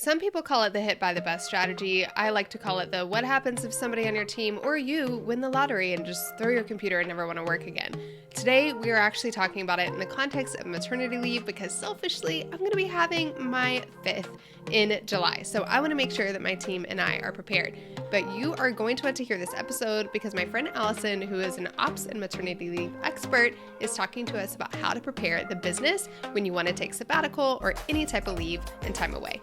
Some people call it the hit by the bus strategy. I like to call it the what happens if somebody on your team or you win the lottery and just throw your computer and never want to work again. Today, we are actually talking about it in the context of maternity leave because selfishly, I'm going to be having my 5th in July. So I want to make sure that my team and I are prepared. But you are going to want to hear this episode because my friend Alyson, who is an ops and maternity leave expert, is talking to us about how to prepare the business when you want to take sabbatical or any type of leave and time away.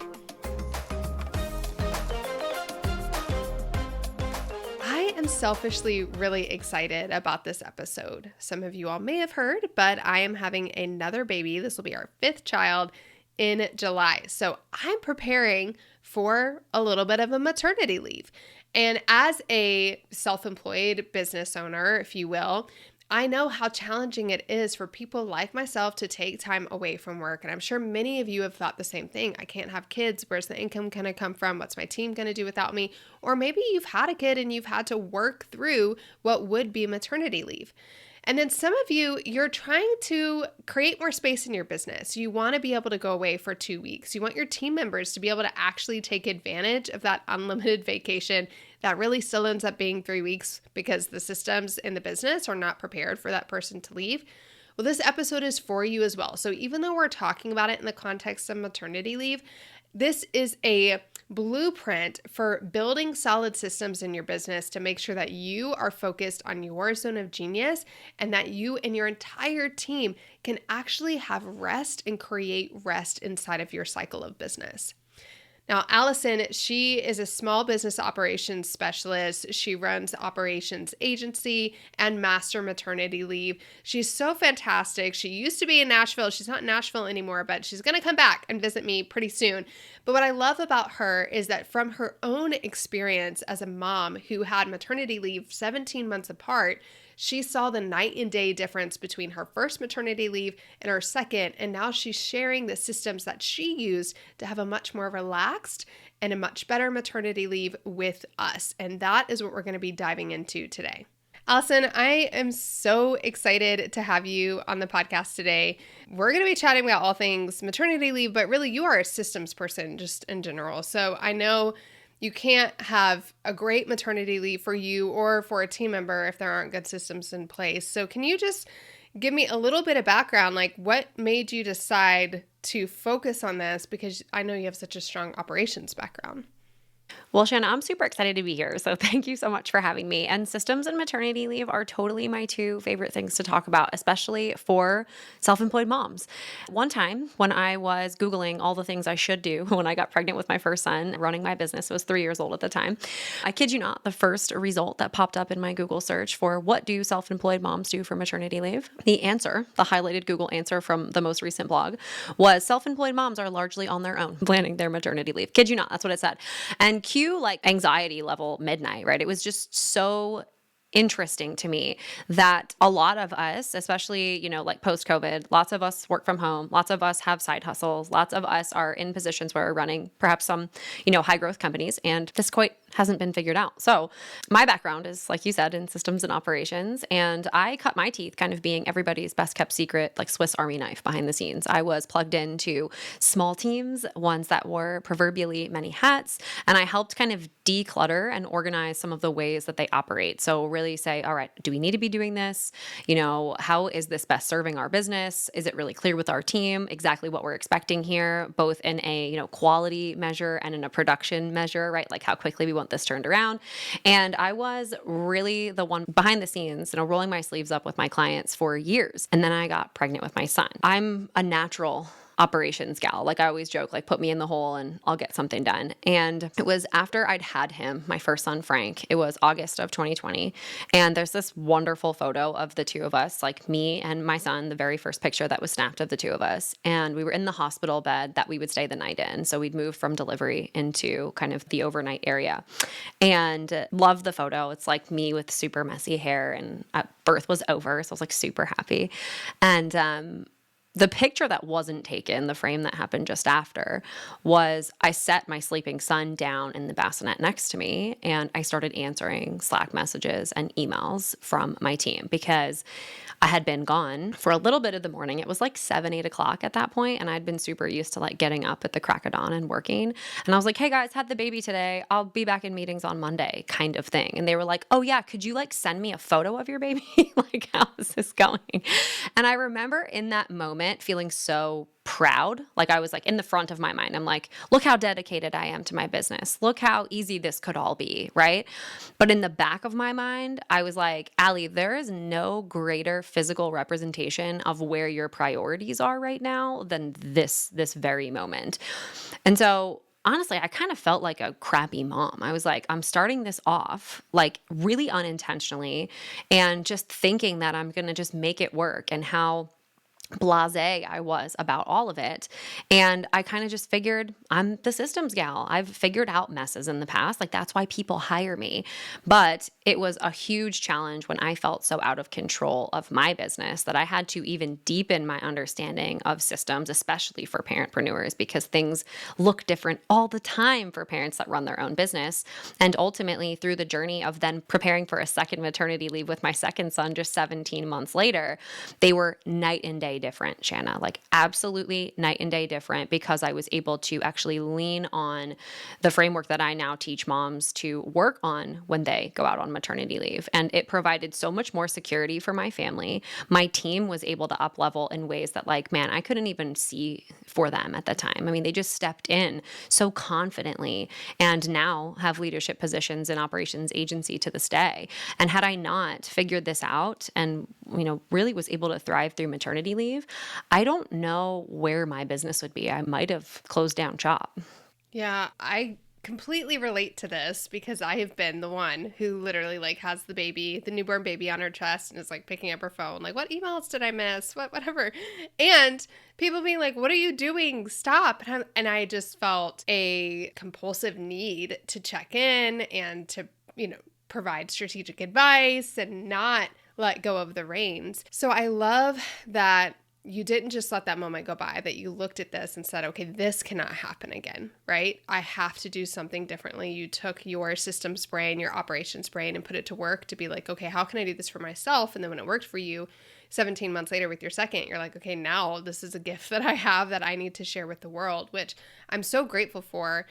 I am selfishly really excited about this episode. Some of you all may have heard, but I am having another baby. This will be our 5th child in July. So I'm preparing for a little bit of a maternity leave. And as a self-employed business owner, if you will, I know how challenging it is for people like myself to take time away from work. And I'm sure many of you have thought the same thing. I can't have kids. Where's the income going to come from? What's my team going to do without me? Or maybe you've had a kid and you've had to work through what would be maternity leave. And then some of you, you're trying to create more space in your business. You want to be able to go away for 2 weeks. You want your team members to be able to actually take advantage of that unlimited vacation that really still ends up being 3 weeks because the systems in the business are not prepared for that person to leave. Well, this episode is for you as well. So even though we're talking about it in the context of maternity leave, this is a blueprint for building solid systems in your business to make sure that you are focused on your zone of genius and that you and your entire team can actually have rest and create rest inside of your cycle of business. Now, Alyson, she is a small business operations specialist. She runs operations agency and master maternity leave. She's so fantastic. She used to be in Nashville. She's not in Nashville anymore, but she's going to come back and visit me pretty soon. But what I love about her is that from her own experience as a mom who had maternity leave 17 months apart, she saw the night and day difference between her first maternity leave and her second, and now she's sharing the systems that she used to have a much more relaxed and a much better maternity leave with us. And that is what we're going to be diving into today. Alyson, I am so excited to have you on the podcast today. We're going to be chatting about all things maternity leave, but really you are a systems person just in general. So I know you can't have a great maternity leave for you or for a team member if there aren't good systems in place. So can you just give me a little bit of background, like what made you decide to focus on this? Because I know you have such a strong operations background. Well, Shana, I'm super excited to be here. So thank you so much for having me. And systems and maternity leave are totally my two favorite things to talk about, especially for self-employed moms. One time when I was Googling all the things I should do when I got pregnant with my first son, running my business, I was 3 years old at the time. I kid you not, the first result that popped up in my Google search for what do self-employed moms do for maternity leave? The answer, the highlighted Google answer from the most recent blog was self-employed moms are largely on their own planning their maternity leave. Kid you not, that's what it said. And cue like anxiety level midnight, right? It was just so interesting to me that a lot of us, especially, like post-COVID, lots of us work from home, lots of us have side hustles, lots of us are in positions where we're running perhaps some, high growth companies, and this quite hasn't been figured out. So my background is, like you said, in systems and operations, and I cut my teeth kind of being everybody's best kept secret, like Swiss Army knife behind the scenes. I was plugged into small teams, ones that were proverbially many hats, and I helped kind of declutter and organize some of the ways that they operate. So really say, all right, do we need to be doing this? How is this best serving our business? Is it really clear with our team exactly what we're expecting here, both in a, quality measure and in a production measure, right? Like how quickly we want this turned around. And I was really the one behind the scenes, rolling my sleeves up with my clients for years. And then I got pregnant with my son. I'm a natural operations gal. Like I always joke, like put me in the hole and I'll get something done. And it was after I'd had him, my first son, Frank, it was August of 2020. And there's this wonderful photo of the two of us, like me and my son, the very first picture that was snapped of the two of us. And we were in the hospital bed that we would stay the night in. So we'd moved from delivery into kind of the overnight area and love the photo. It's like me with super messy hair and birth was over. So I was like super happy. And, The picture that wasn't taken, the frame that happened just after, was I set my sleeping son down in the bassinet next to me and I started answering Slack messages and emails from my team because I had been gone for a little bit of the morning. It was like 7, 8 o'clock at that point, and I'd been super used to like getting up at the crack of dawn and working. And I was like, hey guys, had the baby today. I'll be back in meetings on Monday, kind of thing. And they were like, oh yeah, could you like send me a photo of your baby? Like, how is this going? And I remember in that moment feeling so proud. Like I was like in the front of my mind. I'm like, look how dedicated I am to my business. Look how easy this could all be, right? But in the back of my mind, I was like, Allie, there is no greater physical representation of where your priorities are right now than this very moment. And so honestly, I kind of felt like a crappy mom. I was like, I'm starting this off like really unintentionally and just thinking that I'm going to just make it work, and how blasé I was about all of it. And I kind of just figured I'm the systems gal. I've figured out messes in the past. Like that's why people hire me. But it was a huge challenge when I felt so out of control of my business that I had to even deepen my understanding of systems, especially for parentpreneurs, because things look different all the time for parents that run their own business. And ultimately, through the journey of then preparing for a second maternity leave with my second son just 17 months later, they were night and day different, Shana, like absolutely night and day different, because I was able to actually lean on the framework that I now teach moms to work on when they go out on maternity leave. And it provided so much more security for my family. My team was able to up level in ways that like, man, I couldn't even see for them at the time. I mean, they just stepped in so confidently and now have leadership positions in operations agency to this day. And had I not figured this out and, really was able to thrive through maternity leave, I don't know where my business would be. I might have closed down shop. Yeah, I completely relate to this because I have been the one who literally like has the newborn baby on her chest and is like picking up her phone, like, what emails did I miss? Whatever. And people being like, what are you doing? Stop. And I just felt a compulsive need to check in and to, provide strategic advice and not let go of the reins. So I love that you didn't just let that moment go by, that you looked at this and said, okay, this cannot happen again, right? I have to do something differently. You took your systems brain, your operations brain, and put it to work to be like, okay, how can I do this for myself? And then when it worked for you 17 months later with your second, you're like, okay, now this is a gift that I have that I need to share with the world, which I'm so grateful for.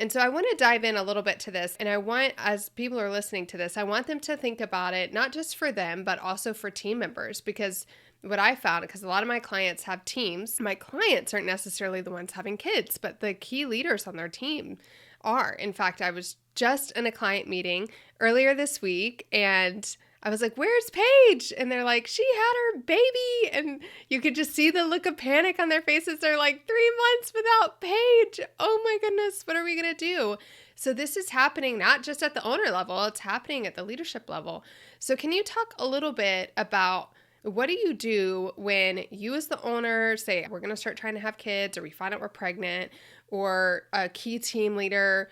And so I want to dive in a little bit to this. And I want, as people are listening to this, I want them to think about it, not just for them, but also for team members. Because what I found, because a lot of my clients have teams, my clients aren't necessarily the ones having kids, but the key leaders on their team are. In fact, I was just in a client meeting earlier this week and I was like, where's Paige? And they're like, she had her baby. And you could just see the look of panic on their faces. They're like, 3 months without Paige. Oh my goodness, what are we going to do? So this is happening not just at the owner level, it's happening at the leadership level. So can you talk a little bit about what do you do when you as the owner say, we're going to start trying to have kids, or we find out we're pregnant, or a key team leader,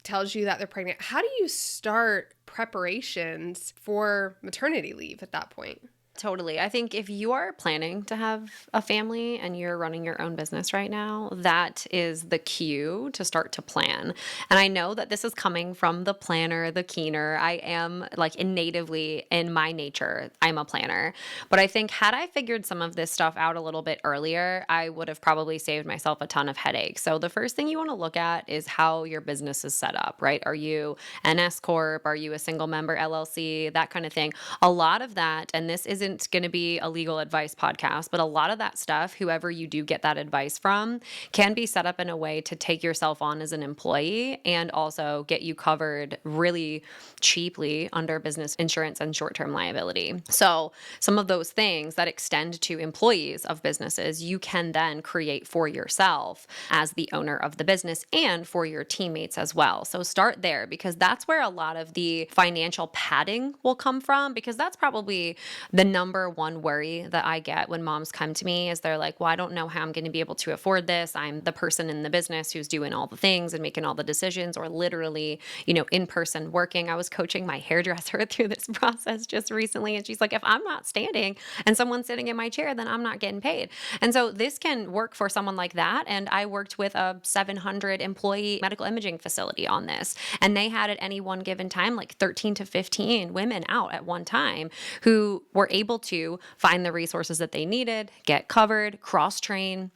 tells you that they're pregnant? How do you start preparations for maternity leave at that point? Totally. I think if you are planning to have a family and you're running your own business right now, that is the cue to start to plan. And I know that this is coming from the planner, the keener. I am like natively in my nature, I'm a planner. But I think had I figured some of this stuff out a little bit earlier, I would have probably saved myself a ton of headaches. So the first thing you want to look at is how your business is set up, right? Are you an S Corp? Are you a single member LLC? That kind of thing. A lot of that, and this isn't going to be a legal advice podcast, but a lot of that stuff, whoever you do get that advice from, can be set up in a way to take yourself on as an employee and also get you covered really cheaply under business insurance and short-term liability. So some of those things that extend to employees of businesses, you can then create for yourself as the owner of the business and for your teammates as well. So start there, because that's where a lot of the financial padding will come from, because that's probably the number one worry that I get when moms come to me is they're like, well, I don't know how I'm going to be able to afford this. I'm the person in the business who's doing all the things and making all the decisions, or literally, in person working. I was coaching my hairdresser through this process just recently. And she's like, if I'm not standing and someone's sitting in my chair, then I'm not getting paid. And so this can work for someone like that. And I worked with a 700 employee medical imaging facility on this. And they had at any one given time, like 13 to 15 women out at one time who were able to find the resources that they needed, get covered, cross-train,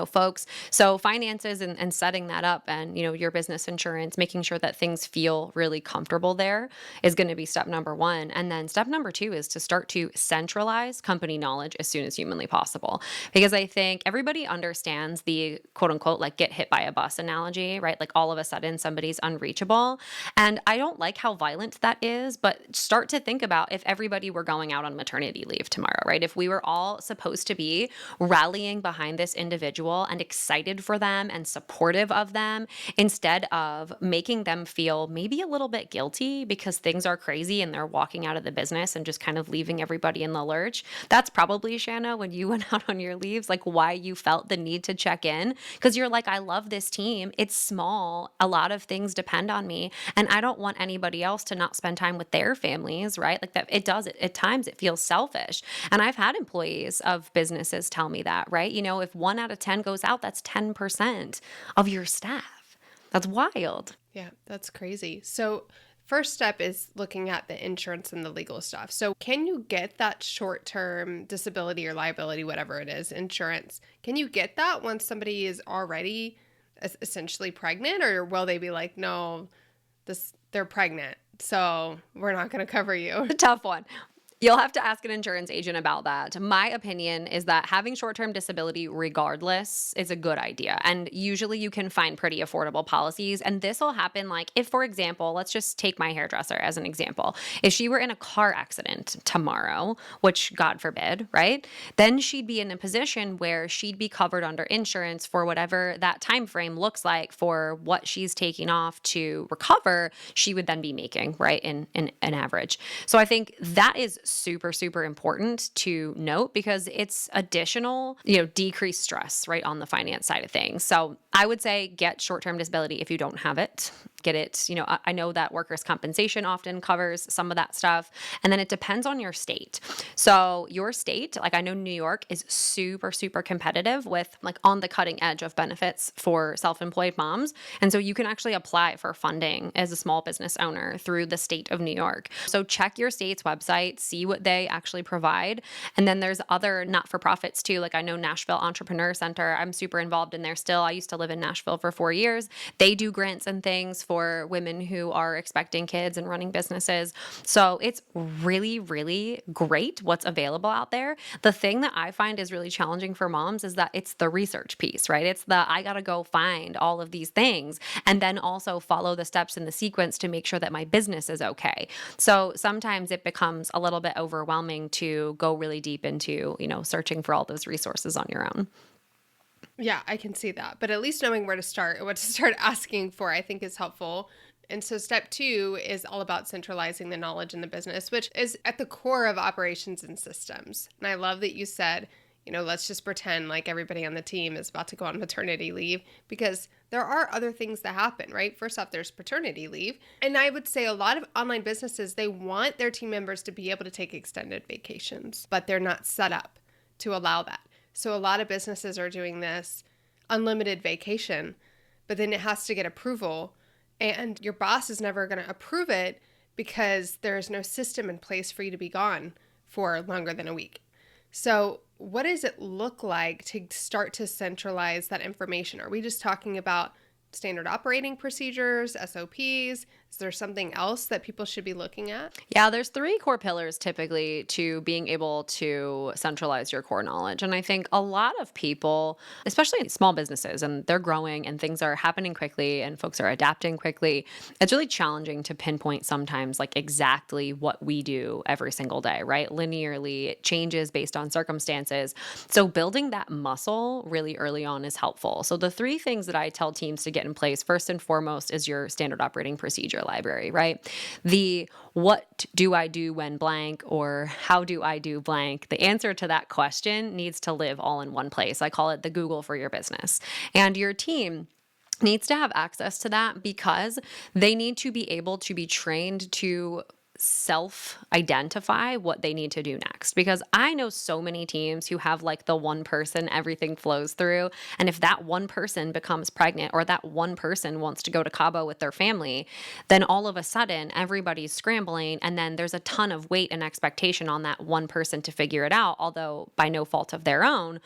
folks. So finances and setting that up and, your business insurance, making sure that things feel really comfortable there is going to be step number one. And then step number two is to start to centralize company knowledge as soon as humanly possible. Because I think everybody understands the quote unquote, like get hit by a bus analogy, right? Like all of a sudden somebody's unreachable. And I don't like how violent that is, but start to think about if everybody were going out on maternity leave tomorrow, right? If we were all supposed to be rallying behind this individual and excited for them and supportive of them, instead of making them feel maybe a little bit guilty because things are crazy and they're walking out of the business and just kind of leaving everybody in the lurch. That's probably, Shana, when you went out on your leaves, like why you felt the need to check in, because you're like, I love this team. It's small. A lot of things depend on me. And I don't want anybody else to not spend time with their families, right? Like that, it does it. At times it feels selfish. And I've had employees of businesses tell me that, right? If 1 out of 10 goes out, that's 10% of your staff. That's wild. Yeah, that's crazy. So first step is looking at the insurance and the legal stuff. So can you get that short-term disability or liability, whatever it is, insurance? Can you get that once somebody is already essentially pregnant, or will they be like, no, they're pregnant, so we're not going to cover you? Tough one. You'll have to ask an insurance agent about that. My opinion is that having short-term disability regardless is a good idea. And usually you can find pretty affordable policies. And this will happen like if, for example, let's just take my hairdresser as an example. If she were in a car accident tomorrow, which God forbid, right? Then she'd be in a position where she'd be covered under insurance for whatever that time frame looks like for what she's taking off to recover, she would then be making, right, in an average. So I think that is super, super important to note because it's additional, decreased stress, right, on the finance side of things. So I would say get short-term disability if you don't have it. Get it. I know that workers' compensation often covers some of that stuff. And then it depends on your state. So your state, like I know New York is super, super competitive with like on the cutting edge of benefits for self-employed moms. And so you can actually apply for funding as a small business owner through the state of New York. So check your state's website, see what they actually provide. And then there's other not-for-profits too. Like I know Nashville Entrepreneur Center. I'm super involved in there still. I used to live in Nashville for 4 years. They do grants and things for women who are expecting kids and running businesses. So it's really, really great what's available out there. The thing that I find is really challenging for moms is that it's the research piece, right? It's I got to go find all of these things and then also follow the steps in the sequence to make sure that my business is okay. So sometimes it becomes a little bit overwhelming to go really deep into, searching for all those resources on your own. Yeah, I can see that. But at least knowing where to start, what to start asking for, I think is helpful. And so step 2 is all about centralizing the knowledge in the business, which is at the core of operations and systems. And I love that you said, let's just pretend like everybody on the team is about to go on maternity leave, because there are other things that happen, right? First off, there's paternity leave. And I would say a lot of online businesses, they want their team members to be able to take extended vacations, but they're not set up to allow that. So a lot of businesses are doing this unlimited vacation, but then it has to get approval, and your boss is never going to approve it because there's no system in place for you to be gone for longer than a week. So what does it look like to start to centralize that information? Are we just talking about standard operating procedures, SOPs? Is there something else that people should be looking at? Yeah, there's 3 core pillars typically to being able to centralize your core knowledge. And I think a lot of people, especially small businesses, and they're growing and things are happening quickly and folks are adapting quickly, it's really challenging to pinpoint sometimes like exactly what we do every single day, right? Linearly, it changes based on circumstances. So building that muscle really early on is helpful. So the 3 things that I tell teams to get get in place, first and foremost, is your standard operating procedure library, right? The what do I do when blank or how do I do blank? The answer to that question needs to live all in one place. I call it the Google for your business. And your team needs to have access to that because they need to be able to be trained to self-identify what they need to do next. Because I know so many teams who have like the one person everything flows through. And if that one person becomes pregnant or that one person wants to go to Cabo with their family, then all of a sudden everybody's scrambling. And then there's a ton of weight and expectation on that one person to figure it out. Although by no fault of their own,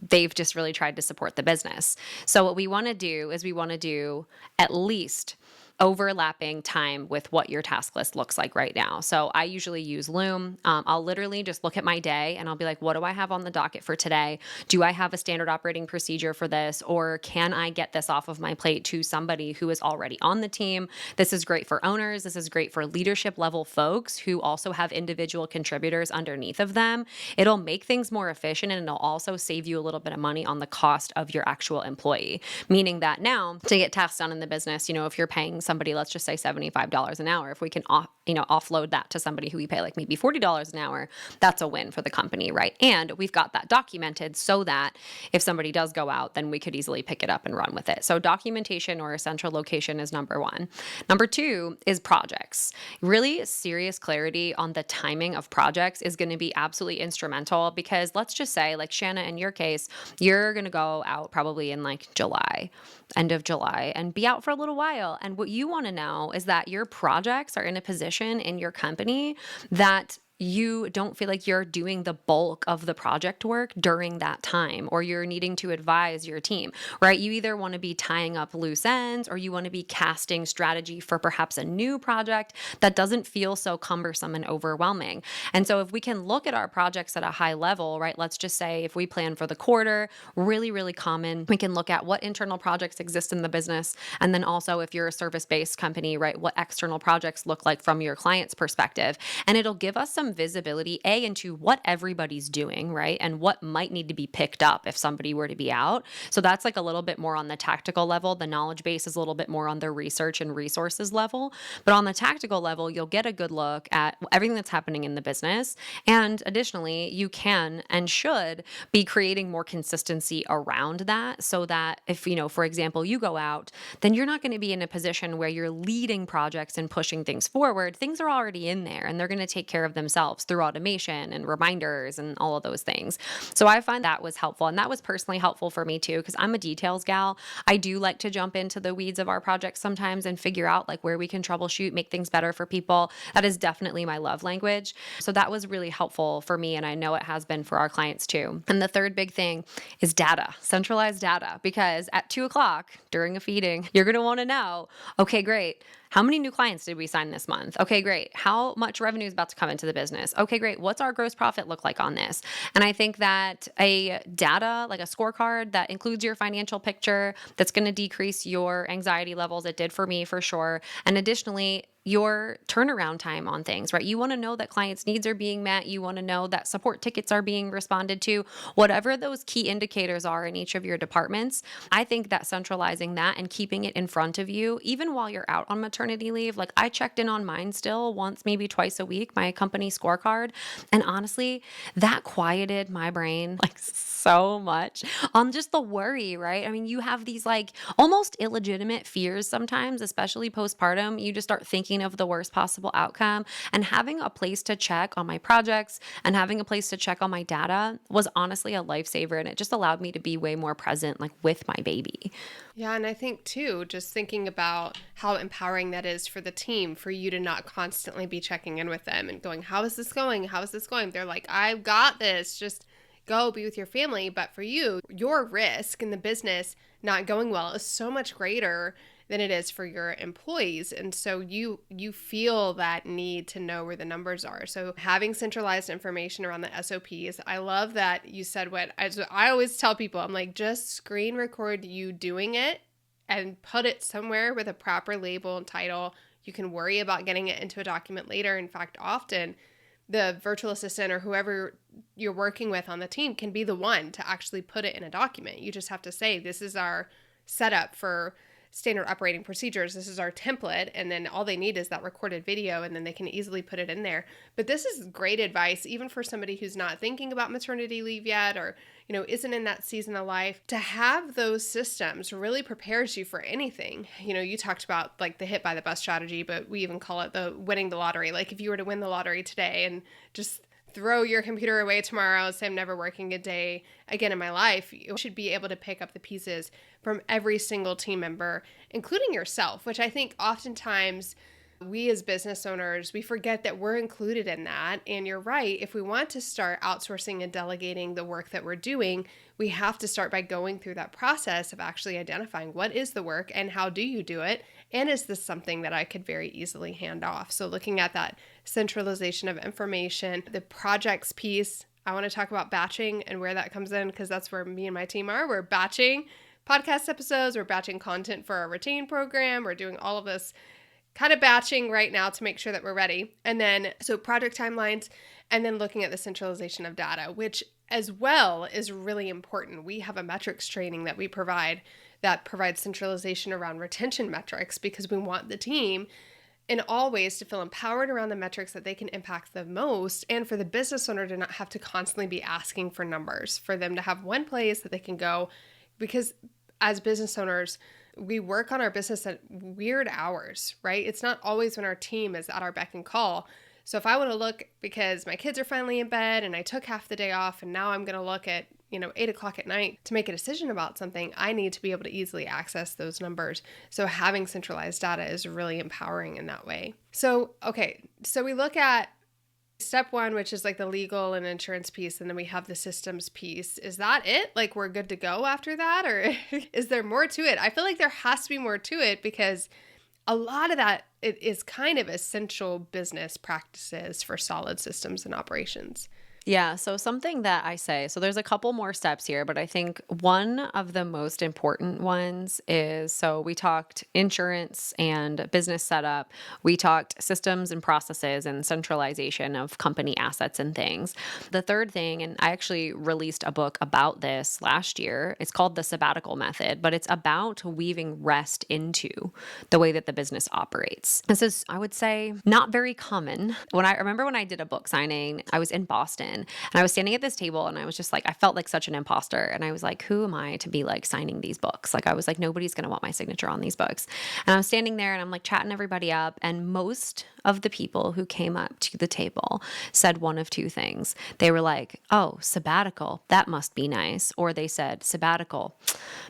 they've just really tried to support the business. So what we want to do is we want to do at least overlapping time with what your task list looks like right now. So I usually use Loom. I'll literally just look at my day and I'll be like, what do I have on the docket for today? Do I have a standard operating procedure for this? Or can I get this off of my plate to somebody who is already on the team? This is great for owners. This is great for leadership level folks who also have individual contributors underneath of them. It'll make things more efficient and it'll also save you a little bit of money on the cost of your actual employee. Meaning that now to get tasks done in the business, if you're paying somebody, let's just say $75 an hour, if we can offload that to somebody who we pay like maybe $40 an hour, that's a win for the company, right? And we've got that documented so that if somebody does go out, then we could easily pick it up and run with it. So documentation or a central location is number one. Number two is projects. Really serious clarity on the timing of projects is going to be absolutely instrumental because let's just say, like Shana, in your case, you're going to go out probably in like July, end of July, and be out for a little while. And what you want to know is that your projects are in a position in your company that you don't feel like you're doing the bulk of the project work during that time, or you're needing to advise your team, right? You either want to be tying up loose ends or you want to be casting strategy for perhaps a new project that doesn't feel so cumbersome and overwhelming. And so if we can look at our projects at a high level, right? Let's just say if we plan for the quarter, really, really common, we can look at what internal projects exist in the business. And then also if you're a service-based company, right? What external projects look like from your client's perspective. And it'll give us some visibility, into what everybody's doing, right? And what might need to be picked up if somebody were to be out. So that's like a little bit more on the tactical level. The knowledge base is a little bit more on the research and resources level. But on the tactical level, you'll get a good look at everything that's happening in the business. And additionally, you can and should be creating more consistency around that so that if, for example, you go out, then you're not going to be in a position where you're leading projects and pushing things forward. Things are already in there and they're going to take care of themselves through automation and reminders and all of those things. So I find that was helpful. And that was personally helpful for me too, because I'm a details gal. I do like to jump into the weeds of our projects sometimes and figure out like where we can troubleshoot, make things better for people. That is definitely my love language. So that was really helpful for me. And I know it has been for our clients too. And the third big thing is data, centralized data, because at 2:00 during a feeding, you're going to want to know, okay, great. How many new clients did we sign this month? Okay, great. How much revenue is about to come into the business? Okay, great. What's our gross profit look like on this? And I think that a data, like a scorecard that includes your financial picture, that's going to decrease your anxiety levels. It did for me for sure. And additionally, your turnaround time on things, right? You want to know that clients' needs are being met. You want to know that support tickets are being responded to, whatever those key indicators are in each of your departments. I think that centralizing that and keeping it in front of you, even while you're out on maternity leave, like I checked in on mine still once, maybe twice a week, my company scorecard. And honestly, that quieted my brain like so much on just the worry, right? I mean, you have these like almost illegitimate fears sometimes, especially postpartum. You just start thinking of the worst possible outcome, and having a place to check on my projects and having a place to check on my data was honestly a lifesaver. And it just allowed me to be way more present, like with my baby. Yeah. And I think too, just thinking about how empowering that is for the team, for you to not constantly be checking in with them and going, how is this going? How is this going? They're like, I've got this, just go be with your family. But for you, your risk in the business not going well is so much greater than it is for your employees. And so you feel that need to know where the numbers are. So having centralized information around the SOPs, I love that you said what I always tell people, I'm like, just screen record you doing it and put it somewhere with a proper label and title. You can worry about getting it into a document later. In fact, often the virtual assistant or whoever you're working with on the team can be the one to actually put it in a document. You just have to say, this is our setup for standard operating procedures. This is our template. And then all they need is that recorded video, and then they can easily put it in there. But this is great advice, even for somebody who's not thinking about maternity leave yet, or, isn't in that season of life. To have those systems really prepares you for anything. You talked about like the hit by the bus strategy, but we even call it the winning the lottery. Like if you were to win the lottery today and just throw your computer away tomorrow, say I'm never working a day again in my life, you should be able to pick up the pieces from every single team member, including yourself, which I think oftentimes we as business owners, we forget that we're included in that. And you're right, if we want to start outsourcing and delegating the work that we're doing, we have to start by going through that process of actually identifying what is the work and how do you do it? And is this something that I could very easily hand off? So looking at that centralization of information, the projects piece, I want to talk about batching and where that comes in, because that's where me and my team are. We're batching podcast episodes, we're batching content for our Retain program, we're doing all of this kind of batching right now to make sure that we're ready. And then, so project timelines, and then looking at the centralization of data, which as well is really important. We have a metrics training that we provide that provides centralization around retention metrics, because we want the team in all ways to feel empowered around the metrics that they can impact the most, and for the business owner to not have to constantly be asking for numbers, for them to have one place that they can go. Because as business owners, we work on our business at weird hours, right? It's not always when our team is at our beck and call. So if I want to look because my kids are finally in bed and I took half the day off, and now I'm going to look at 8:00 at night to make a decision about something, I need to be able to easily access those numbers. So having centralized data is really empowering in that way. So, okay, so we look at step one, which is like the legal and insurance piece, and then we have the systems piece. Is that it? Like we're good to go after that? Or is there more to it? I feel like there has to be more to it, because a lot of that it is kind of essential business practices for solid systems and operations. Yeah, so something that I say, so there's a couple more steps here, but I think one of the most important ones is, so we talked insurance and business setup, we talked systems and processes and centralization of company assets and things. The third thing, and I actually released a book about this last year, it's called The Sabbatical Method, but it's about weaving rest into the way that the business operates. This is, I would say, not very common. I remember when I did a book signing, I was in Boston, and I was standing at this table, and I was just like, I felt like such an imposter. And I was like, who am I to be like signing these books? Like, I was like, nobody's going to want my signature on these books. And I'm standing there and I'm like chatting everybody up. And most of the people who came up to the table said one of two things. They were like, oh, sabbatical, that must be nice. Or they said, sabbatical,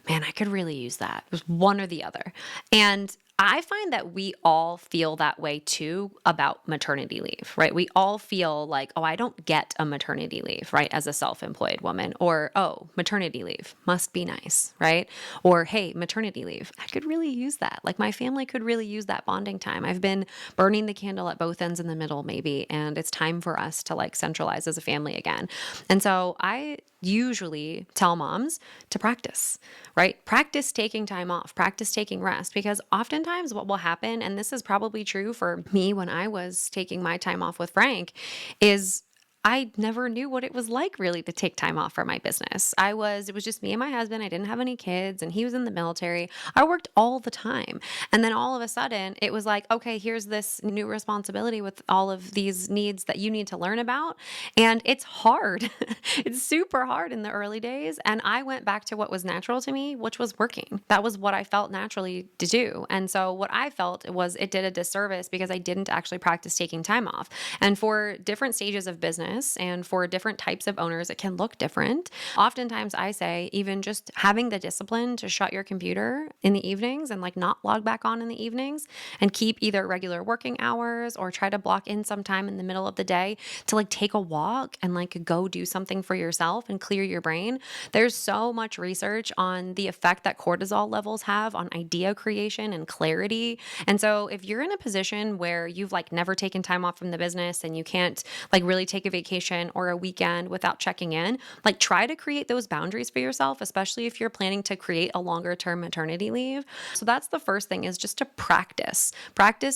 man, I could really use that. It was one or the other. And I find that we all feel that way too about maternity leave, right? We all feel like, oh, I don't get a maternity leave, right? As a self-employed woman, or, oh, maternity leave must be nice, right? Or, hey, maternity leave, I could really use that. Like my family could really use that bonding time. I've been burning the candle at both ends in the middle maybe, and it's time for us to like centralize as a family again. And so I usually tell moms to practice, right? Practice taking time off, practice taking rest, because oftentimes what will happen, and this is probably true for me when I was taking my time off with Frank, is I never knew what it was like really to take time off from my business. It was just me and my husband. I didn't have any kids, and he was in the military. I worked all the time. And then all of a sudden it was like, okay, here's this new responsibility with all of these needs that you need to learn about. And it's hard. It's super hard in the early days. And I went back to what was natural to me, which was working. That was what I felt naturally to do. And so what I felt was it did a disservice because I didn't actually practice taking time off. And for different stages of business, and for different types of owners, it can look different. Oftentimes I say even just having the discipline to shut your computer in the evenings and like not log back on in the evenings, and keep either regular working hours or try to block in some time in the middle of the day to like take a walk and like go do something for yourself and clear your brain. There's so much research on the effect that cortisol levels have on idea creation and clarity. And so if you're in a position where you've like never taken time off from the business and you can't like really take a vacation or a weekend without checking in. Like, try to create those boundaries for yourself, especially if you're planning to create a longer term maternity leave. So that's the first thing, is just to practice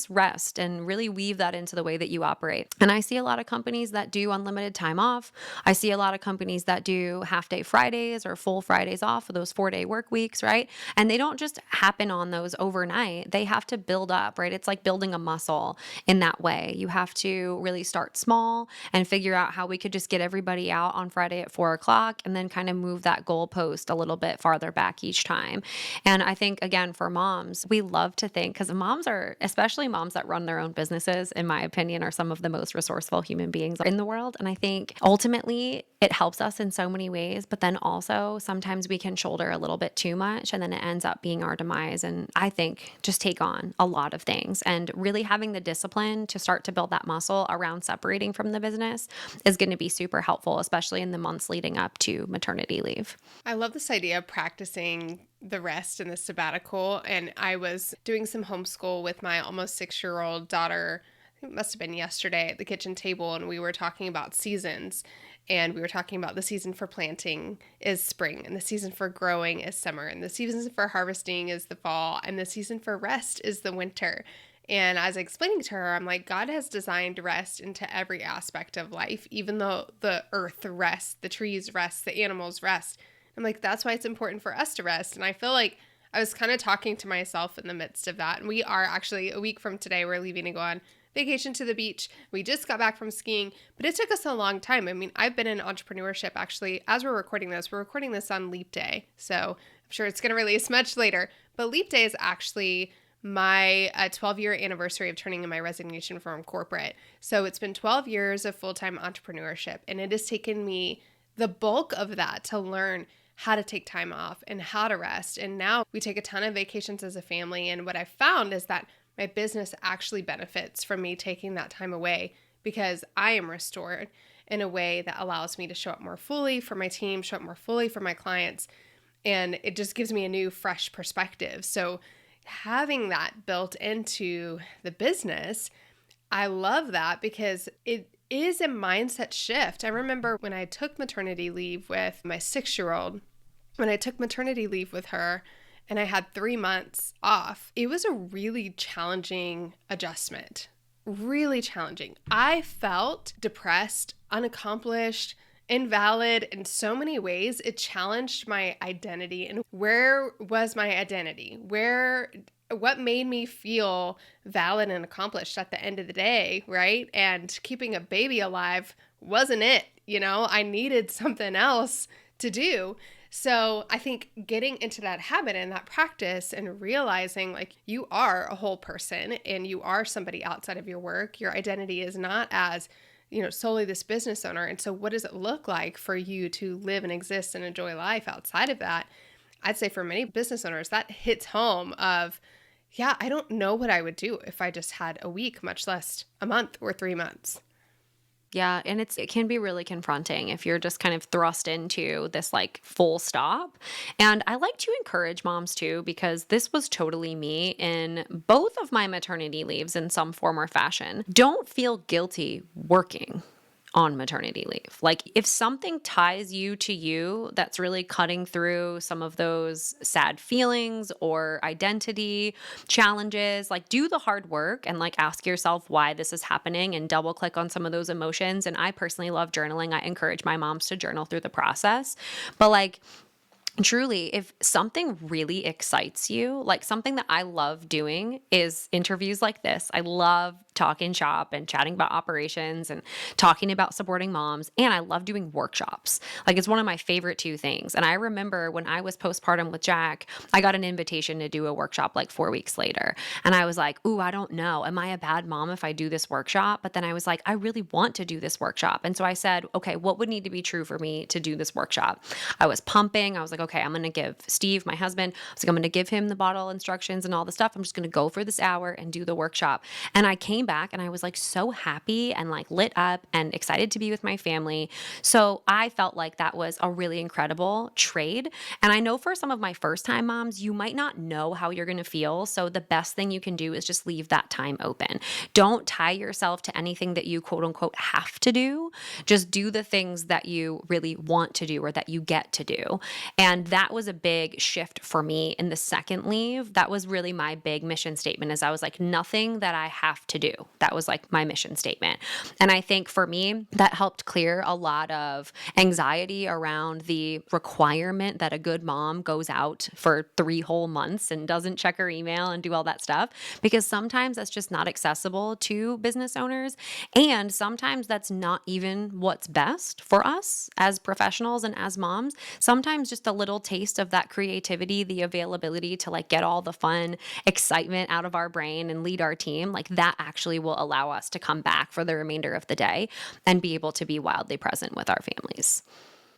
rest and really weave that into the way that you operate. And I see a lot of companies that do unlimited time off. I see a lot of companies that do half day Fridays or full Fridays off for those 4-day work weeks, right? And they don't just happen on those overnight. They have to build up, right? It's like building a muscle in that way. You have to really start small and figure out how we could just get everybody out on Friday at 4 o'clock, and then kind of move that goalpost a little bit farther back each time. And I think, again, for moms, we love to think, because moms are, especially moms that run their own businesses, in my opinion, are some of the most resourceful human beings in the world. And I think ultimately it helps us in so many ways, but then also sometimes we can shoulder a little bit too much, and then it ends up being our demise. And I think just take on a lot of things, and really having the discipline to start to build that muscle around separating from the business is going to be super helpful, especially in the months leading up to maternity leave. I love this idea of practicing the rest and the sabbatical. And I was doing some homeschool with my almost 6-year-old daughter. I think it must have been yesterday at the kitchen table, and we were talking about seasons. And we were talking about the season for planting is spring, and the season for growing is summer, and the season for harvesting is the fall, and the season for rest is the winter. And as I was explaining to her, I'm like, God has designed rest into every aspect of life, even though the earth rests, the trees rest, the animals rest. I'm like, that's why it's important for us to rest. And I feel like I was kind of talking to myself in the midst of that. And we are actually, a week from today, we're leaving to go on vacation to the beach. We just got back from skiing, but it took us a long time. I mean, I've been in entrepreneurship actually, as we're recording this on Leap Day. So I'm sure it's going to release much later, but Leap Day is actually my 12-year anniversary of turning in my resignation from corporate. So it's been 12 years of full-time entrepreneurship, and it has taken me the bulk of that to learn how to take time off and how to rest. And now we take a ton of vacations as a family. And what I found is that my business actually benefits from me taking that time away, because I am restored in a way that allows me to show up more fully for my team, show up more fully for my clients. And it just gives me a new, fresh perspective. So having that built into the business, I love that, because it is a mindset shift. I remember when I took maternity leave with my 6-year-old, when I took maternity leave with her, and I had 3 months off, it was a really challenging adjustment, really challenging. I felt depressed, unaccomplished, invalid in so many ways. It challenged my identity. And where was my identity? What made me feel valid and accomplished at the end of the day, right? And keeping a baby alive wasn't it. I needed something else to do. So I think getting into that habit and that practice and realizing like you are a whole person and you are somebody outside of your work. Your identity is not as, solely this business owner. And so what does it look like for you to live and exist and enjoy life outside of that? I'd say for many business owners, that hits home of, yeah, I don't know what I would do if I just had a week, much less a month or 3 months. Yeah, and it can be really confronting if you're just kind of thrust into this like full stop. And I like to encourage moms too, because this was totally me in both of my maternity leaves in some form or fashion. Don't feel guilty working on maternity leave. Like, if something ties you to you that's really cutting through some of those sad feelings or identity challenges, like, do the hard work and like ask yourself why this is happening and double click on some of those emotions. And I personally love journaling. I encourage my moms to journal through the process. But like, truly, if something really excites you, like something that I love doing is interviews like this. I love talking shop and chatting about operations and talking about supporting moms. And I love doing workshops. Like, it's one of my favorite 2 things. And I remember when I was postpartum with Jack, I got an invitation to do a workshop like 4 weeks later. And I was like, ooh, I don't know. Am I a bad mom if I do this workshop? But then I was like, I really want to do this workshop. And so I said, okay, what would need to be true for me to do this workshop? I was pumping. I was like, okay, I'm going to give Steve, my husband, I was like, I'm going to give him the bottle instructions and all the stuff. I'm just going to go for this hour and do the workshop. And I came back and I was like so happy and like lit up and excited to be with my family. So I felt like that was a really incredible trade. And I know for some of my first time moms, you might not know how you're going to feel. So the best thing you can do is just leave that time open. Don't tie yourself to anything that you quote unquote have to do. Just do the things that you really want to do or that you get to do. And that was a big shift for me in the second leave. That was really my big mission statement is I was like, nothing that I have to do. That was like my mission statement. And I think for me, that helped clear a lot of anxiety around the requirement that a good mom goes out for 3 whole months and doesn't check her email and do all that stuff, because sometimes that's just not accessible to business owners. And sometimes that's not even what's best for us as professionals and as moms. Sometimes just a little taste of that creativity, the availability to like get all the fun excitement out of our brain and lead our team, like that actually will allow us to come back for the remainder of the day and be able to be wildly present with our families.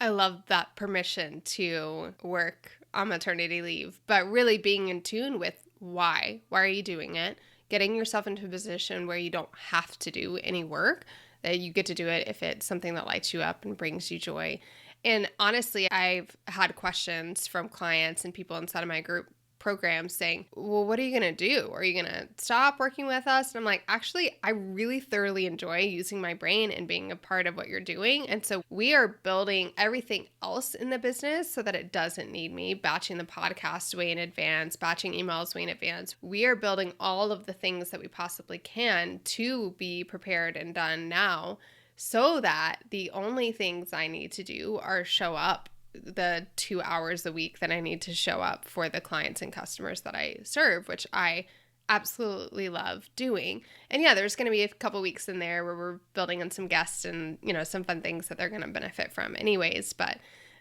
I love that permission to work on maternity leave, but really being in tune with why. Why are you doing it? Getting yourself into a position where you don't have to do any work, that you get to do it if it's something that lights you up and brings you joy. And honestly, I've had questions from clients and people inside of my group program saying, well, what are you going to do? Are you going to stop working with us? And I'm like, actually, I really thoroughly enjoy using my brain and being a part of what you're doing. And so we are building everything else in the business so that it doesn't need me, batching the podcast way in advance, batching emails way in advance. We are building all of the things that we possibly can to be prepared and done now, so that the only things I need to do are show up the 2 hours a week that I need to show up for the clients and customers that I serve, which I absolutely love doing. And yeah, there's going to be a couple weeks in there where we're building in some guests and, some fun things that they're going to benefit from anyways. But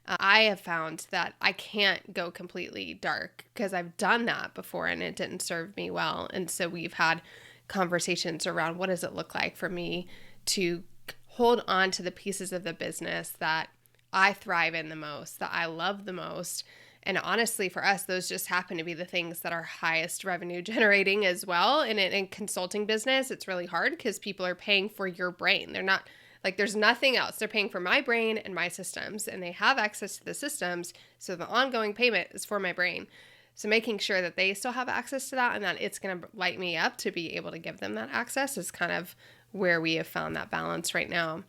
I have found that I can't go completely dark because I've done that before and it didn't serve me well. And so we've had conversations around what does it look like for me to hold on to the pieces of the business that I thrive in the most, that I love the most. And honestly, for us, those just happen to be the things that are highest revenue generating as well. And in consulting business, it's really hard because people are paying for your brain. They're not like, there's nothing else. They're paying for my brain and my systems, and they have access to the systems. So the ongoing payment is for my brain. So making sure that they still have access to that and that it's going to light me up to be able to give them that access is kind of where we have found that balance right now.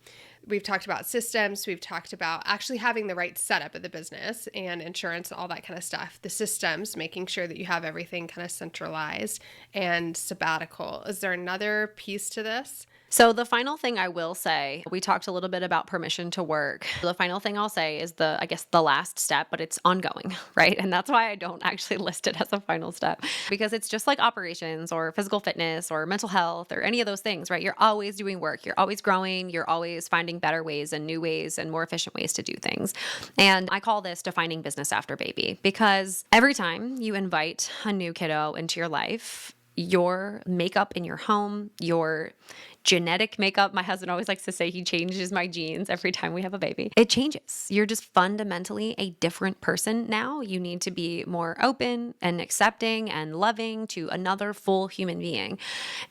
We've talked about systems. We've talked about actually having the right setup of the business and insurance, all that kind of stuff. The systems, making sure that you have everything kind of centralized, and sabbatical. Is there another piece to this? So the final thing I will say, we talked a little bit about permission to work. The final thing I'll say is the last step, but it's ongoing, right? And that's why I don't actually list it as a final step, because it's just like operations or physical fitness or mental health or any of those things, right? You're always doing work. You're always growing. You're always finding better ways and new ways and more efficient ways to do things. And I call this defining business after baby, because every time you invite a new kiddo into your life, your makeup in your home, your genetic makeup. My husband always likes to say he changes my genes every time we have a baby. It changes. You're just fundamentally a different person now. You need to be more open and accepting and loving to another full human being.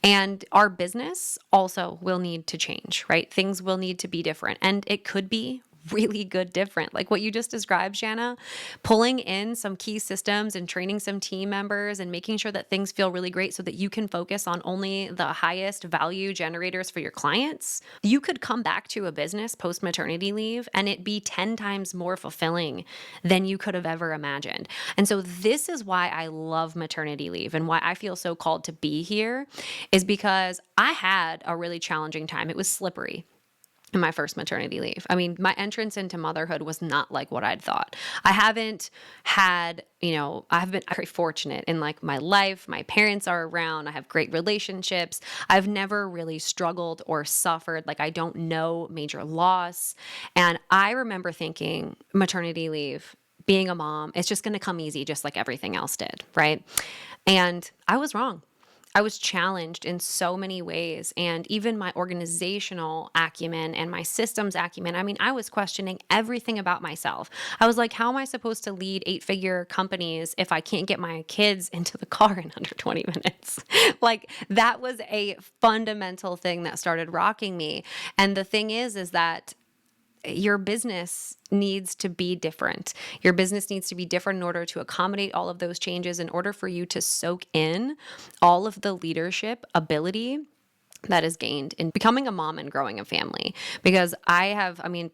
And our business also will need to change, right? Things will need to be different. And it could be really good different. Like what you just described, Shana, pulling in some key systems and training some team members and making sure that things feel really great so that you can focus on only the highest value generators for your clients. You could come back to a business post maternity leave and it be 10 times more fulfilling than you could have ever imagined. And so this is why I love maternity leave and why I feel so called to be here, is because I had a really challenging time. It was slippery in my first maternity leave. I mean, my entrance into motherhood was not like what I'd thought. I haven't had, I've been very fortunate in like my life. My parents are around. I have great relationships. I've never really struggled or suffered. Like I don't know major loss. And I remember thinking maternity leave, being a mom, it's just going to come easy, just like everything else did. Right. And I was wrong. I was challenged in so many ways. And even my organizational acumen and my systems acumen, I mean, I was questioning everything about myself. I was like, how am I supposed to lead 8-figure companies if I can't get my kids into the car in under 20 minutes? Like, that was a fundamental thing that started rocking me. And the thing is that your business needs to be different. Your business needs to be different in order to accommodate all of those changes, in order for you to soak in all of the leadership ability that is gained in becoming a mom and growing a family. Because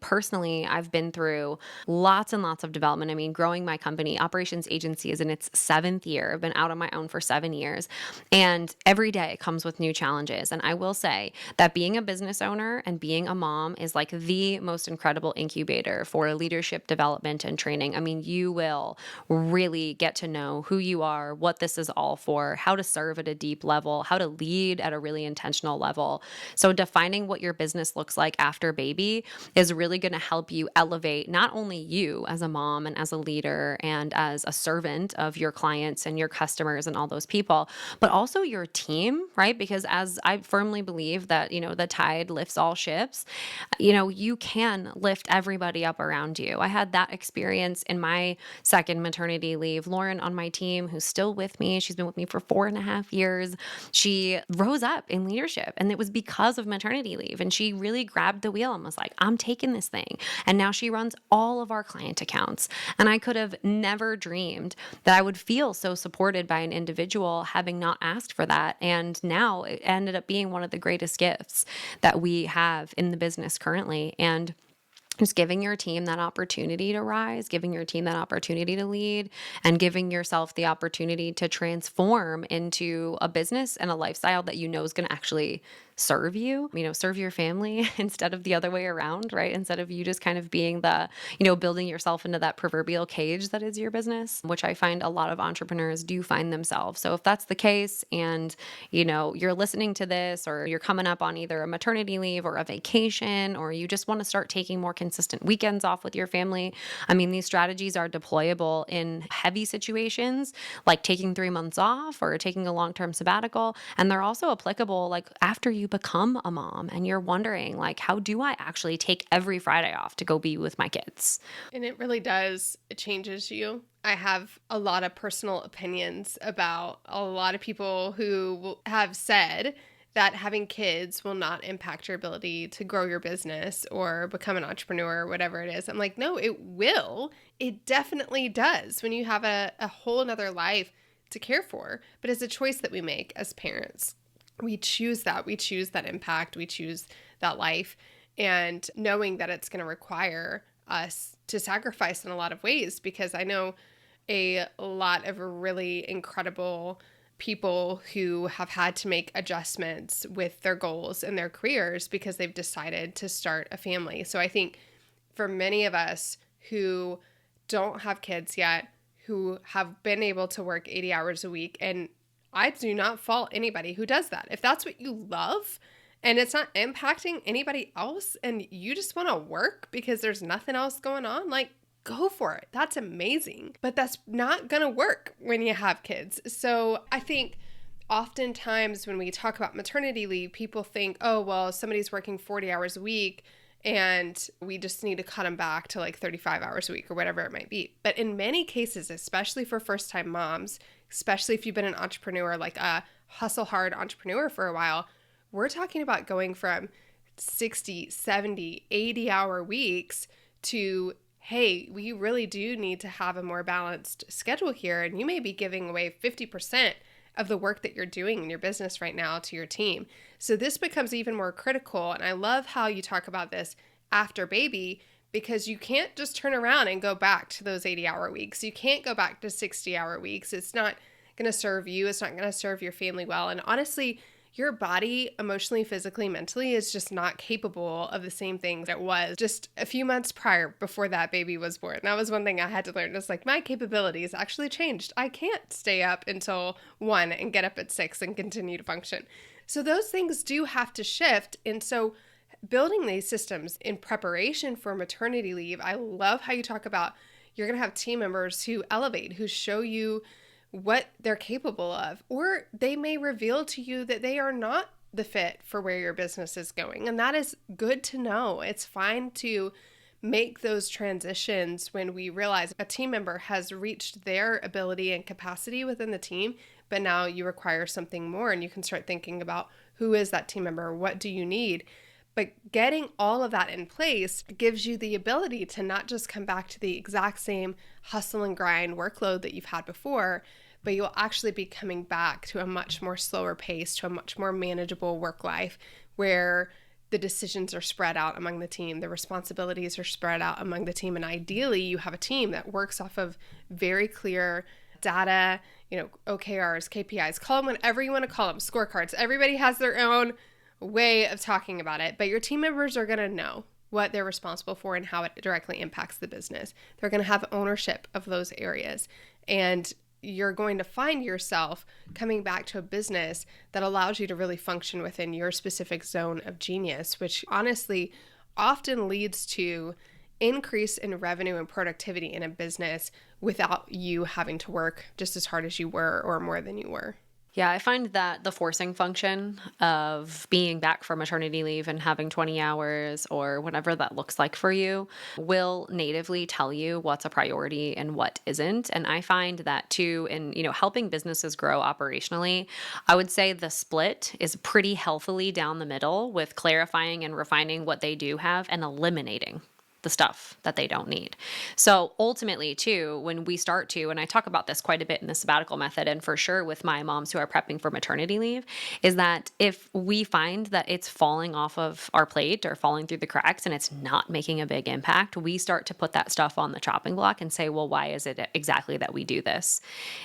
personally, I've been through lots and lots of development. I mean, growing my company, operations agency, is in its 7th year. I've been out on my own for 7 years, and every day comes with new challenges. And I will say that being a business owner and being a mom is like the most incredible incubator for leadership development and training. I mean, you will really get to know who you are, what this is all for, how to serve at a deep level, how to lead at a really intentional level. So defining what your business looks like after baby is really going to help you elevate not only you as a mom and as a leader and as a servant of your clients and your customers and all those people, but also your team, right? Because as I firmly believe that, the tide lifts all ships, you can lift everybody up around you. I had that experience in my second maternity leave. Lauren on my team, who's still with me, she's been with me for 4.5 years. She rose up in leadership, and it was because of maternity leave. And she really grabbed the wheel and was like, I'm taking this thing. And now she runs all of our client accounts. And I could have never dreamed that I would feel so supported by an individual having not asked for that. And now it ended up being one of the greatest gifts that we have in the business currently. And just giving your team that opportunity to rise, giving your team that opportunity to lead, and giving yourself the opportunity to transform into a business and a lifestyle that is going to actually serve you, serve your family instead of the other way around, right? Instead of you just kind of being building yourself into that proverbial cage that is your business, which I find a lot of entrepreneurs do find themselves. So if that's the case and, you're listening to this, or you're coming up on either a maternity leave or a vacation, or you just want to start taking more consistent weekends off with your family, I mean, these strategies are deployable in heavy situations like taking 3 months off or taking a long-term sabbatical. And they're also applicable like after you become a mom and you're wondering, like, how do I actually take every Friday off to go be with my kids? And it really does. It changes you. I have a lot of personal opinions about a lot of people who have said that having kids will not impact your ability to grow your business or become an entrepreneur or whatever it is. I'm like, no, it will. It definitely does when you have a whole nother life to care for. But it's a choice that we make as parents. We choose that. We choose that impact. We choose that life. And knowing that it's going to require us to sacrifice in a lot of ways, because I know a lot of really incredible people who have had to make adjustments with their goals and their careers because they've decided to start a family. So I think for many of us who don't have kids yet, who have been able to work 80 hours a week, and I do not fault anybody who does that. If that's what you love and it's not impacting anybody else and you just want to work because there's nothing else going on, like, go for it. That's amazing. But that's not going to work when you have kids. So I think oftentimes when we talk about maternity leave, people think, oh, well, somebody's working 40 hours a week and we just need to cut them back to like 35 hours a week or whatever it might be. But in many cases, especially for first-time moms, especially if you've been an entrepreneur, like a hustle hard entrepreneur for a while, we're talking about going from 60, 70, 80-hour weeks to, hey, we really do need to have a more balanced schedule here. And you may be giving away 50% of the work that you're doing in your business right now to your team. So this becomes even more critical. And I love how you talk about this after baby, because you can't just turn around and go back to those 80-hour weeks. You can't go back to 60-hour weeks. It's not going to serve you. It's not going to serve your family well. And honestly, your body emotionally, physically, mentally is just not capable of the same things it was just a few months prior before that baby was born. That was one thing I had to learn. It's like my capabilities actually changed. I can't stay up until 1 and get up at 6 and continue to function. So those things do have to shift. And so building these systems in preparation for maternity leave, I love how you talk about you're going to have team members who elevate, who show you what they're capable of, or they may reveal to you that they are not the fit for where your business is going. And that is good to know. It's fine to make those transitions when we realize a team member has reached their ability and capacity within the team, but now you require something more, and you can start thinking about who is that team member? What do you need? But getting all of that in place gives you the ability to not just come back to the exact same hustle and grind workload that you've had before, but you'll actually be coming back to a much more slower pace, to a much more manageable work life where the decisions are spread out among the team, the responsibilities are spread out among the team, and ideally you have a team that works off of very clear data, OKRs, KPIs, call them whatever you want to call them, scorecards. Everybody has their own way of talking about it, but your team members are going to know what they're responsible for and how it directly impacts the business. They're going to have ownership of those areas, and you're going to find yourself coming back to a business that allows you to really function within your specific zone of genius, which honestly often leads to increase in revenue and productivity in a business without you having to work just as hard as you were or more than you were. Yeah, I find that the forcing function of being back from maternity leave and having 20 hours or whatever that looks like for you will natively tell you what's a priority and what isn't. And I find that too in, helping businesses grow operationally, I would say the split is pretty healthily down the middle with clarifying and refining what they do have and eliminating the stuff that they don't need. So ultimately too, when we start to, and I talk about this quite a bit in the sabbatical method, and for sure with my moms who are prepping for maternity leave, is that if we find that it's falling off of our plate or falling through the cracks and it's not making a big impact, we start to put that stuff on the chopping block and say, well, why is it exactly that we do this?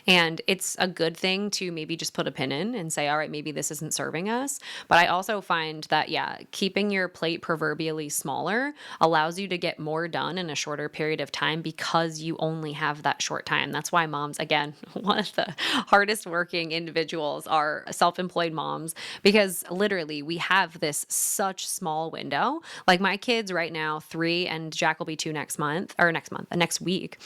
And it's a good thing to maybe just put a pin in and say, all right, maybe this isn't serving us. But I also find that, keeping your plate proverbially smaller allows you to get more done in a shorter period of time because you only have that short time. That's why moms, again, one of the hardest working individuals are self-employed moms, because literally we have this such small window. Like my kids right now, 3 and Jack will be 2 next week.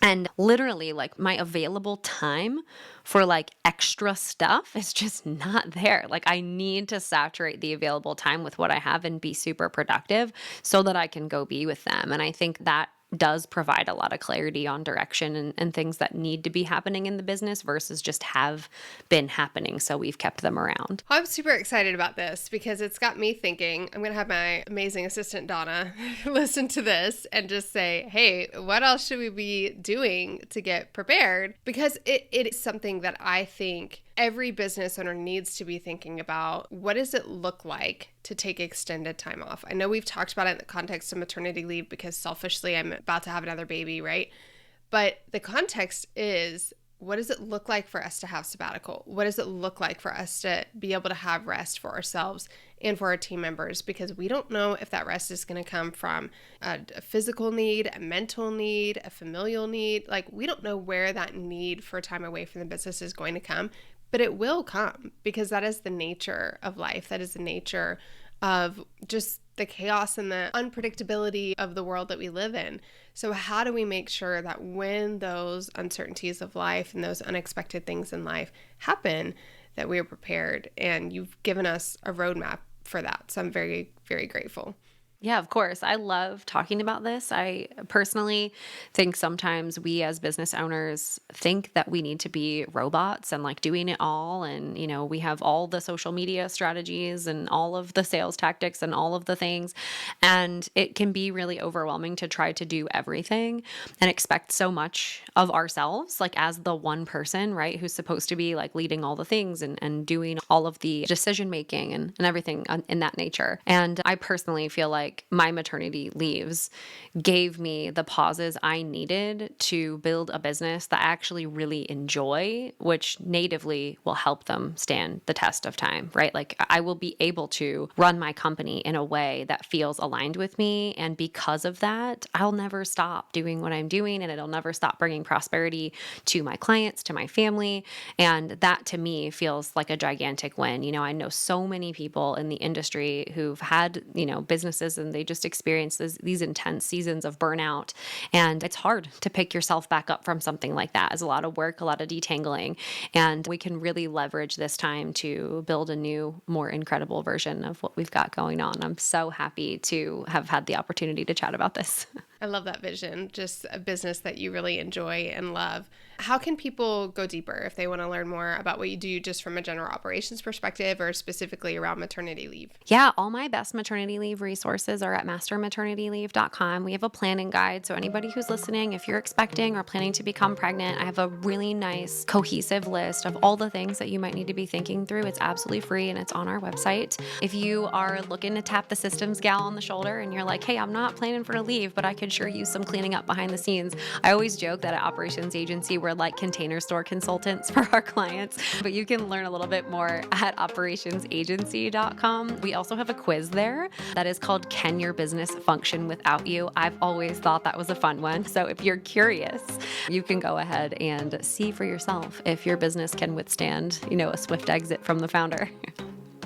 And literally, like, my available time for like extra stuff is just not there. Like, I need to saturate the available time with what I have and be super productive so that I can go be with them. And I think that does provide a lot of clarity on direction and things that need to be happening in the business versus just have been happening. So we've kept them around. I'm super excited about this because it's got me thinking. I'm going to have my amazing assistant, Donna, listen to this and just say, hey, what else should we be doing to get prepared? Because it is something that I think every business owner needs to be thinking about. What does it look like to take extended time off? I know we've talked about it in the context of maternity leave because selfishly I'm about to have another baby, right? But the context is, what does it look like for us to have sabbatical? What does it look like for us to be able to have rest for ourselves and for our team members? Because we don't know if that rest is going to come from a physical need, a mental need, a familial need. Like, we don't know where that need for time away from the business is going to come. But it will come because that is the nature of life. That is the nature of just the chaos and the unpredictability of the world that we live in. So how do we make sure that when those uncertainties of life and those unexpected things in life happen, that we are prepared? And you've given us a roadmap for that. So I'm very, very grateful. Yeah, of course. I love talking about this. I personally think sometimes we as business owners think that we need to be robots and like doing it all. And, we have all the social media strategies and all of the sales tactics and all of the things. And it can be really overwhelming to try to do everything and expect so much of ourselves, like as the one person, right, who's supposed to be like leading all the things and doing all of the decision making and everything in that nature. And I personally feel like my maternity leaves gave me the pauses I needed to build a business that I actually really enjoy, which natively will help them stand the test of time, right? Like I will be able to run my company in a way that feels aligned with me. And because of that, I'll never stop doing what I'm doing, and it'll never stop bringing prosperity to my clients, to my family. And that to me feels like a gigantic win. I know so many people in the industry who've had, businesses and they just experience these intense seasons of burnout. And it's hard to pick yourself back up from something like that. It's a lot of work, a lot of detangling. And we can really leverage this time to build a new, more incredible version of what we've got going on. I'm so happy to have had the opportunity to chat about this. I love that vision, just a business that you really enjoy and love. How can people go deeper if they want to learn more about what you do just from a general operations perspective or specifically around maternity leave? Yeah, all my best maternity leave resources are at mastermaternityleave.com. We have a planning guide. So anybody who's listening, if you're expecting or planning to become pregnant, I have a really nice cohesive list of all the things that you might need to be thinking through. It's absolutely free and it's on our website. If you are looking to tap the systems gal on the shoulder and you're like, hey, I'm not planning for a leave, but I could sure use some cleaning up behind the scenes. I always joke that at Operations Agency, we're like container store consultants for our clients, but you can learn a little bit more at operationsagency.com. We also have a quiz there that is called Can Your Business Function Without You? I've always thought that was a fun one. So if you're curious, you can go ahead and see for yourself if your business can withstand, a swift exit from the founder.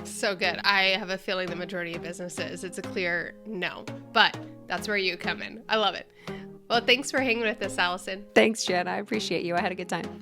So good. I have a feeling the majority of businesses, it's a clear no, but that's where you come in. I love it. Well, thanks for hanging with us, Alyson. Thanks, Jen. I appreciate you. I had a good time.